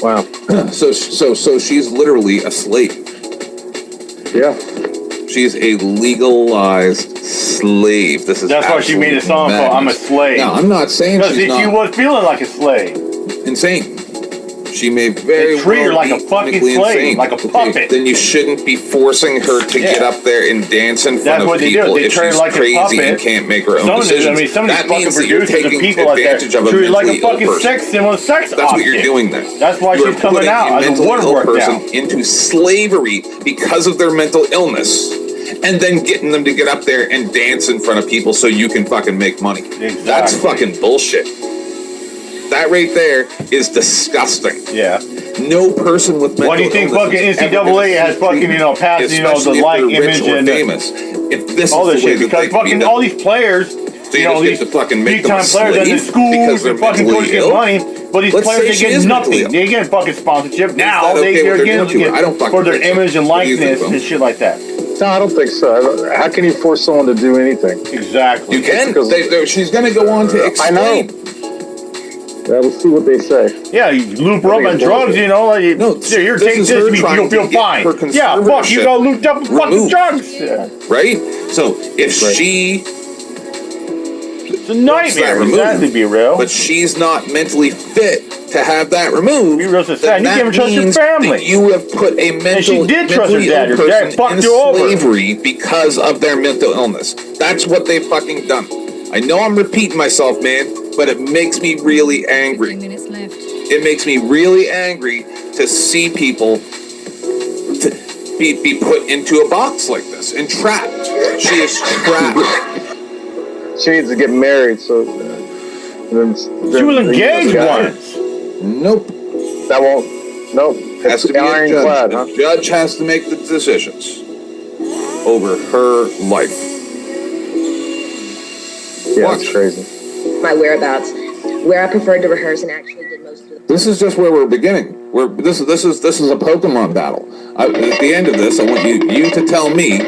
Wow. So she's literally a slave. Yeah. She's a legalized slave. That's why she made a song called "I'm a Slave." No, I'm not saying she's not. She was feeling like a slave. Insane. She may very well treat her like a fucking slave, like a puppet. Then you shouldn't be forcing her to get up there and dance in front of people if she's like crazy and can't make her own decisions. Some of these fucking producers and people out there treat her like a fucking sex object. That's what you're doing there. That's why she's coming out as a woodwork person into slavery because of their mental illness. And then getting them to get up there and dance in front of people so you can fucking make money. Exactly. That's fucking bullshit. That right there is disgusting. Yeah. No person with mental illness. Why do you think fucking NCAA has fucking, passed, the like image and famous? If this all is this shit, because fucking all these players, these fucking big-time players in the schools and fucking go to get money, but these players, they get nothing. They get fucking sponsorship. Now they're getting for their image and likeness and shit like that. No, I don't think so. How can you force someone to do anything? Exactly. You can. She's going to go on to explain. I know. Yeah, we'll see what they say. Yeah, you loop her up on drugs, you're taking this, you'll feel fine. Yeah, fuck, you got looped up with fucking drugs. Yeah. Right? So, if she... It's a nightmare, exactly, be real. But she's not mentally fit to have that removed. Be real sad. You can't even trust your family. You have put a mentally ill person in slavery because of their mental illness. That's what they've fucking done. I know I'm repeating myself, man, but it makes me really angry. It makes me really angry to see people to be put into a box like this and trapped. She is trapped. She needs to get married, so... she was engaged once. Nope. That won't... Nope. Has to be a judge. The judge has to make the decisions over her life. Yeah, it's crazy. My whereabouts, where I preferred to rehearse and actually did most of the... This is just where we're beginning. This is a Pokemon battle. At the end of this, I want you to tell me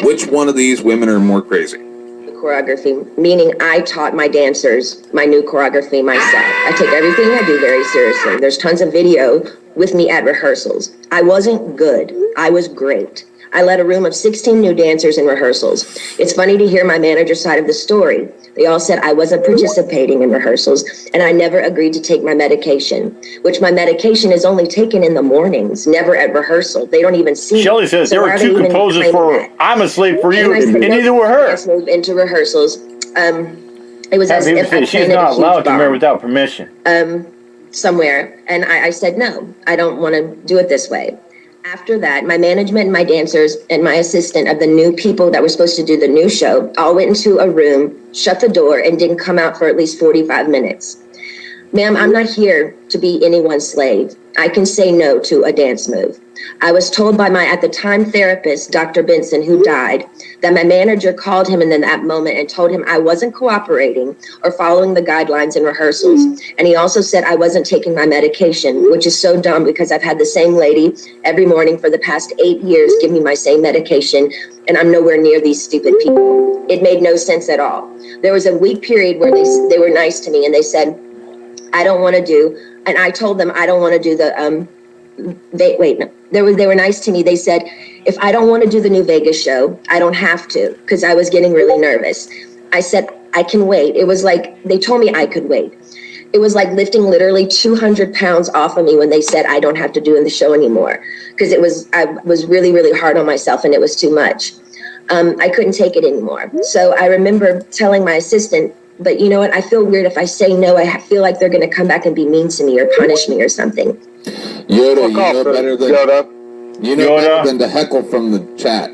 which one of these women are more crazy. Choreography, meaning I taught my dancers my new choreography myself. I take everything I do very seriously. There's tons of video with me at rehearsals. I wasn't good. I was great. I led a room of 16 new dancers in rehearsals. It's funny to hear my manager's side of the story. They all said I wasn't participating in rehearsals, and I never agreed to take my medication, which my medication is only taken in the mornings, never at rehearsal. They don't even see Shelley says there were two composers for I'm a Slave for You, and neither were her. Let's move into rehearsals. It was as if I she's not allowed to marry without permission. Somewhere, and I said, no, I don't want to do it this way. After that, my management and my dancers and my assistant of the new people that were supposed to do the new show all went into a room, shut the door, and didn't come out for at least 45 minutes. Ma'am, I'm not here to be anyone's slave. I can say no to a dance move. I was told by my, at the time, therapist, Dr. Benson, who died, that my manager called him in that moment and told him I wasn't cooperating or following the guidelines in rehearsals. And he also said I wasn't taking my medication, which is so dumb because I've had the same lady every morning for the past 8 years give me my same medication, and I'm nowhere near these stupid people. It made no sense at all. There was a week period where they were nice to me and they said, I don't want to do, and I told them I don't want to do the, they were nice to me. They said, if I don't want to do the new Vegas show, I don't have to, because I was getting really nervous. I said, I can wait. It was like, they told me I could wait. It was like lifting literally 200 pounds off of me when they said I don't have to do the show anymore, because I was really, really hard on myself and it was too much. I couldn't take it anymore. So I remember telling my assistant, but you know what? I feel weird if I say no. I feel like they're going to come back and be mean to me or punish me or something. Yoda, you know better than better than to heckle from the chat.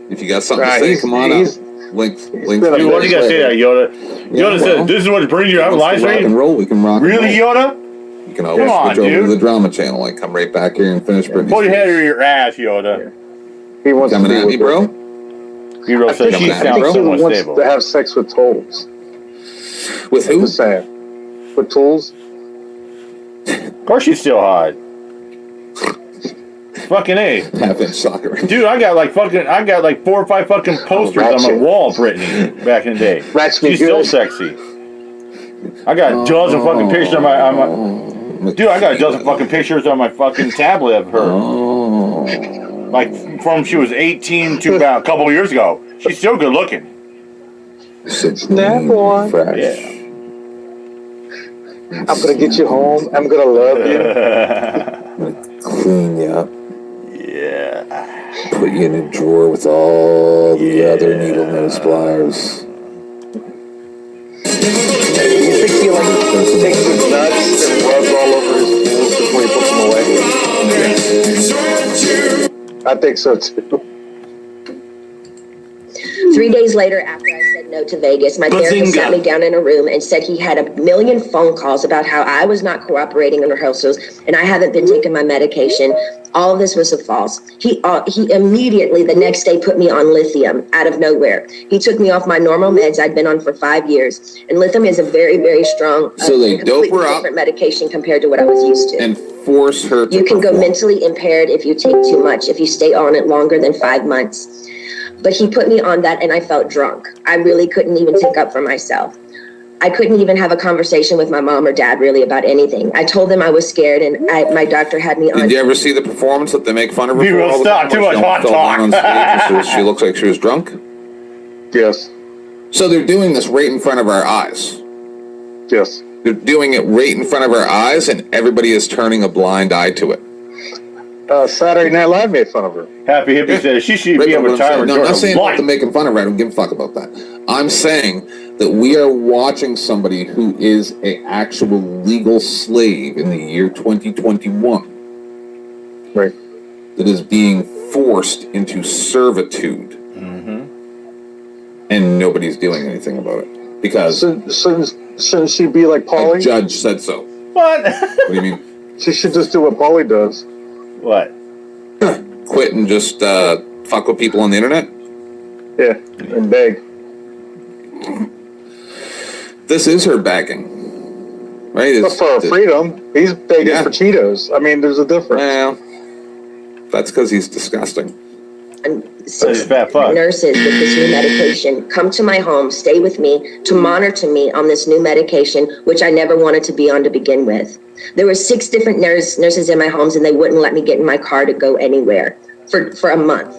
If you got something to say, come on up. Link. Dude, what do you got to say that, Yoda? Yoda said, "This is what brings you out of live stream." We can rock. Really, Yoda? You can always switch over to the drama channel and come right back here and finish Britney. Pull your head or your ass, Yoda. He wants coming at me, bro. I think he wants to have sex with tools. With who? Just saying. With tools. Of course, she's still hot. Fucking A. Half-inch soccer. Dude, I got like 4 or 5 fucking posters on my wall, Britney, back in the day. She's still sexy. I got jaws and fucking pictures on my Dude, I got a dozen fucking pictures on my fucking tablet of her. Oh. Like, from she was 18 to about a couple of years ago. She's still good looking. Snap on. Fresh. Yeah. I'm gonna get you home. I'm gonna love you. Clean you up. Yeah. Put you in a drawer with all the other needle nose pliers. You think he like takes his nuts and rubs all over his tools before he puts them away? I think so too. 3 days later, after I said no to Vegas, my therapist sat me down in a room and said he had a million phone calls about how I was not cooperating in rehearsals and I haven't been taking my medication. All of this was a false. He immediately the next day put me on lithium out of nowhere. He took me off my normal meds I'd been on for 5 years. And lithium is a very, very strong, so they dope her up, different medication compared to what I was used to. And force her to You can go mentally impaired if you take too much, if you stay on it longer than 5 months. But he put me on that and I felt drunk. I really couldn't even take up for myself. I couldn't even have a conversation with my mom or dad really about anything. I told them I was scared and my doctor had me on. Did you ever see the performance that they make fun of her for? All the stop, time? too much hot talk. She looks like she was drunk? Yes. So they're doing this right in front of our eyes. Yes. They're doing it right in front of our eyes and everybody is turning a blind eye to it. Saturday Night Live made fun of her. Happy Hippie says she should be in retirement. No, I'm not saying about them making fun of her. I don't give a fuck about that. I'm saying that we are watching somebody who is an actual legal slave in the year 2021. Right. That is being forced into servitude. Mm-hmm. And nobody's doing anything about it. Because... Shouldn't she be like Paulie? A judge said so. What? What do you mean? She should just do what Paulie does. What? Quit and just fuck with people on the internet? Yeah, and beg. This is her begging. Right? But for her freedom, he's begging for Cheetos. I mean, there's a difference. Well, that's because he's disgusting. And nurses with this new medication come to my home, stay with me, to monitor me on this new medication, which I never wanted to be on to begin with. There were 6 different nurses in my homes, and they wouldn't let me get in my car to go anywhere for a month.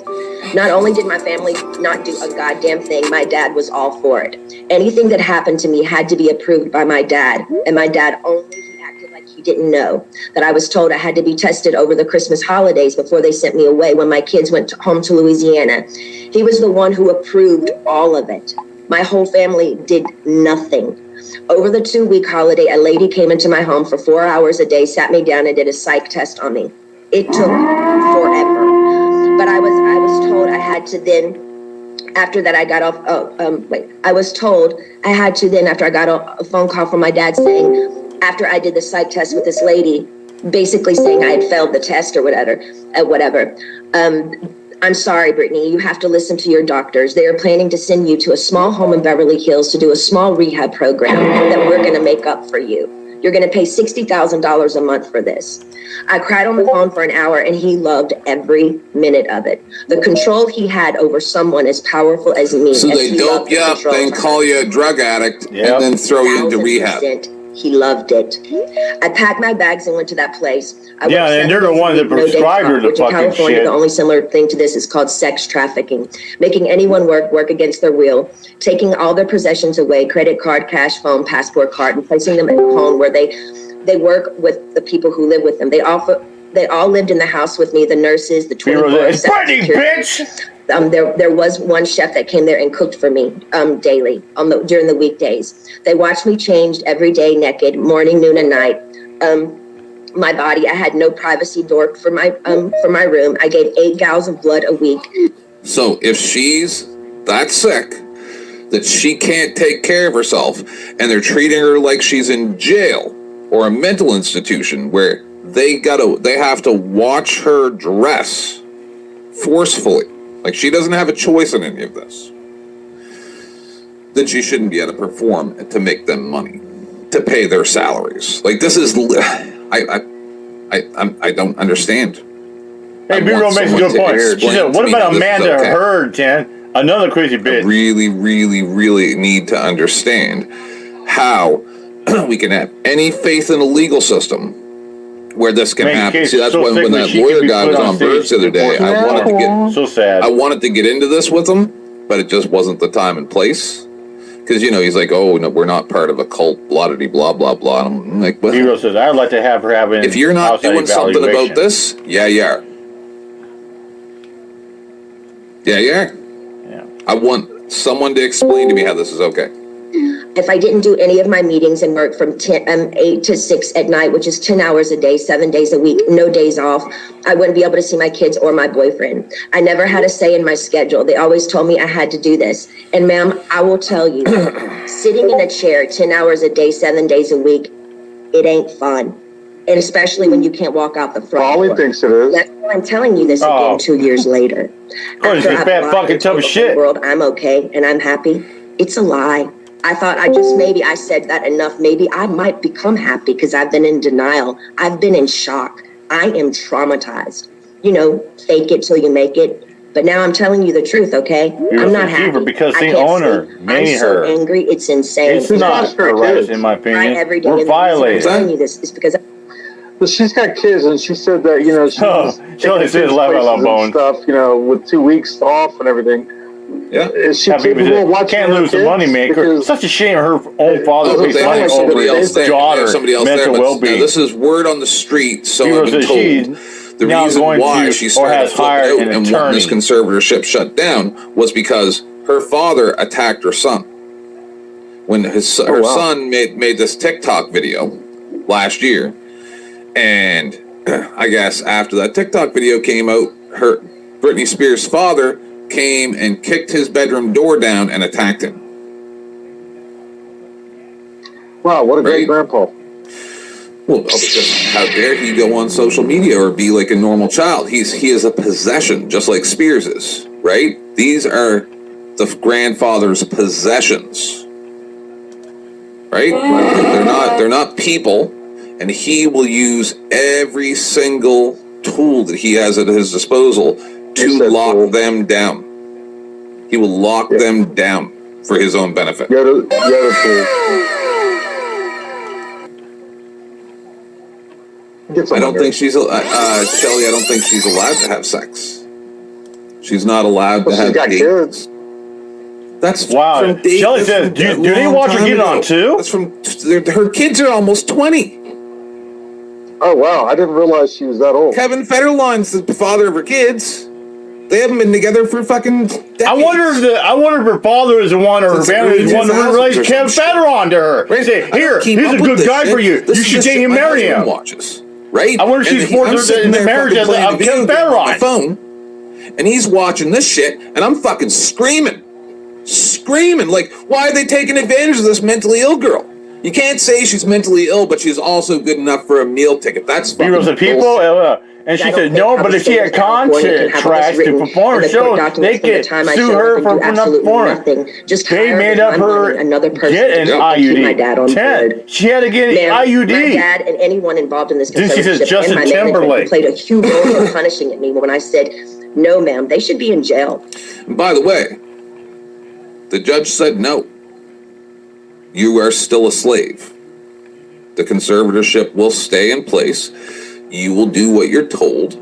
Not only did my family not do a goddamn thing, my dad was all for it. Anything that happened to me had to be approved by my dad, and my dad only acted like he didn't know that I was told I had to be tested over the Christmas holidays before they sent me away when my kids went home to Louisiana. He was the one who approved all of it. My whole family did nothing. Over the 2-week holiday, a lady came into my home for 4 hours a day, sat me down and did a psych test on me. It took forever. But I was told I had to then, after that I got off, I was told I had to then, after I got a phone call from my dad saying, after I did the psych test with this lady, basically saying I had failed the test or whatever, I'm sorry, Brittany, you have to listen to your doctors. They are planning to send you to a small home in Beverly Hills to do a small rehab program that we're going to make up for you. You're going to pay $60,000 a month for this. I cried on the phone for an hour and he loved every minute of it. The control he had over someone as powerful as me. So they dope you up, then call you a drug addict, and then throw you into rehab. He loved it. I packed my bags and went to that place. And they're the ones that prescribed her the fucking California, shit. the only similar thing to this is called sex trafficking. Making anyone work against their will, taking all their possessions away, credit card, cash, phone, passport card, and placing them in a home where they work with the people who live with them. They all lived in the house with me, the nurses, the 24/7 bitch. There was one chef that came there and cooked for me daily during the weekdays. They watched me changed every day naked, morning, noon, and night. My body, I had no privacy door for my room. I gave 8 gallons of blood a week. So if she's that sick that she can't take care of herself and they're treating her like she's in jail or a mental institution where they have to watch her dress forcefully, like she doesn't have a choice in any of this, then she shouldn't be able to perform to make them money, to pay their salaries. Like this is, I don't understand. Hey, B-Roll makes a good point. She said, what about Amanda Heard, Ken? Another crazy bitch. I really, really, really need to understand how we can have any faith in the legal system where this can happen. See, that's when that lawyer guy was on Birds the other day. I wanted to get into this with him, but it just wasn't the time and place. Because, he's like, oh, no, we're not part of a cult, blah, blah, blah. And I'm like, well, Hero says, I'd like to have her have an if you're not doing something about this, yeah, you are. Yeah, you are. Yeah. I want someone to explain to me how this is okay. If I didn't do any of my meetings and work from 8 to 6 at night, which is 10 hours a day, 7 days a week, no days off, I wouldn't be able to see my kids or my boyfriend. I never had a say in my schedule. They always told me I had to do this. And ma'am, I will tell you, sitting in a chair 10 hours a day, 7 days a week, it ain't fun. And especially when you can't walk out the front Ollie door. thinks it is. That's why I'm telling you this again 2 years later. Oh, it's just bad fucking tough shit. World, I'm okay and I'm happy. It's a lie. I thought maybe I said that enough. Maybe I might become happy because I've been in denial. I've been in shock. I am traumatized. Fake it till you make it. But now I'm telling you the truth, okay? I'm not happy. Because the owner made her. I'm so angry. It's insane. It's not her rights, in my opinion. We're violating. I'm telling you this is because. But she's got kids, and she said that she only says stuff, with 2 weeks off and everything. Yeah, is she capable of watching? Can't lose the money maker. It's such a shame her own father pays money over his daughter mental well-being. This is word on the street, so I've been told. The reason why she started flipping out and wanting this conservatorship shut down was because her father attacked her son. When her son made this TikTok video last year, and I guess after that TikTok video came out, Britney Spears' father came and kicked his bedroom door down and attacked him. Wow, what a great grandpa. Well, because how dare he go on social media or be like a normal child? He is a possession, just like Spears is, right? These are the grandfather's possessions, right? They're not people, and he will use every single tool that he has at his disposal to lock them down. He will lock them down for his own benefit. Shelly, I don't think she's allowed to have sex. She's not allowed to have kids. That's wow. Shelly says, do they watch her get on too? That's from her kids are almost 20. Oh wow, I didn't realize she was that old. Kevin Federline's the father of her kids. They haven't been together for fucking decades. I wonder if her father is the one, or her family is the one that relates Kevin Federline to her. They say, he's a good guy for you. You should date him, marry him. Watches, right? I wonder if she's forced the marriage of Kevin Federline. Phone, and he's watching this shit, and I'm fucking screaming. Like, why are they taking advantage of this mentally ill girl? You can't say she's mentally ill, but she's also good enough for a meal ticket. That's fucking bullshit. And she said, no, but if she had contracts to perform a show, they could sue her for not performing. They made up her get an IUD. She had to get an IUD. My dad and anyone involved in this conservatorship and my management played a huge role in punishing me when I said, no, ma'am, they should be in jail. And by the way, the judge said no. You are still a slave. The conservatorship will stay in place. You will do what you're told.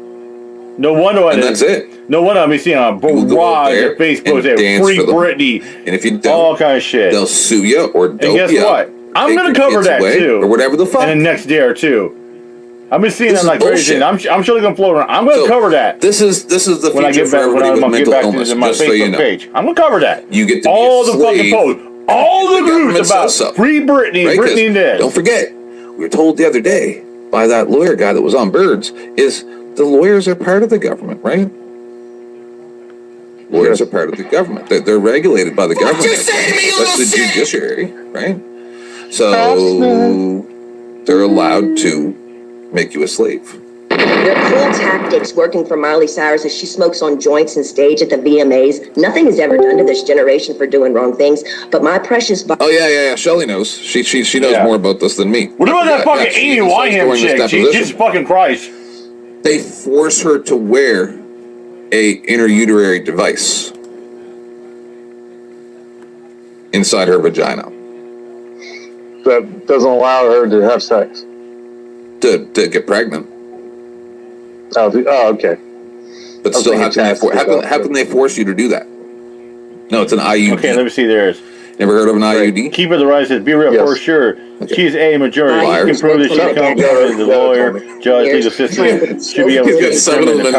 No wonder. And that's it. No wonder I'm seeing a barrage at Facebook that free Britney. And if you don't, all kind of shit, they'll sue you or dope you. And guess what? I'm going to cover that too, or whatever the fuck. in the next day or two. I've been seeing that like crazy. I'm sure they're going to float around. I'm going to cover that. This is the future for everybody with mental illness. Just so you know, I'm going to cover that. You get to all be a the slave. fucking posts. All the groups about free Britney, right? Britney this. Don't forget, we were told the other day by that lawyer guy that was on Birds, is the lawyers are part of the government, right? Lawyers are part of the government. They're regulated by the government. That's the judiciary, right? So they're allowed to make you a slave. Their cool tactics working for Miley Cyrus as she smokes on joints and stage at the VMAs. Nothing is ever done to this generation for doing wrong things. But my precious... Oh, yeah. Shelly knows. She knows more about this than me. What about that fucking Amy Winehouse chick? Jesus fucking Christ. They force her to wear a interuterary device inside her vagina. That doesn't allow her to have sex. to get pregnant. Oh, okay. But still, how can they force you to do that? No, it's an IUD. Okay, let me see theirs. Never heard of an IUD? Keeper of the Right says, be real for sure. Okay. She's a majority. She can prove that she comes from the lawyer, judge, legal system. Should be able to.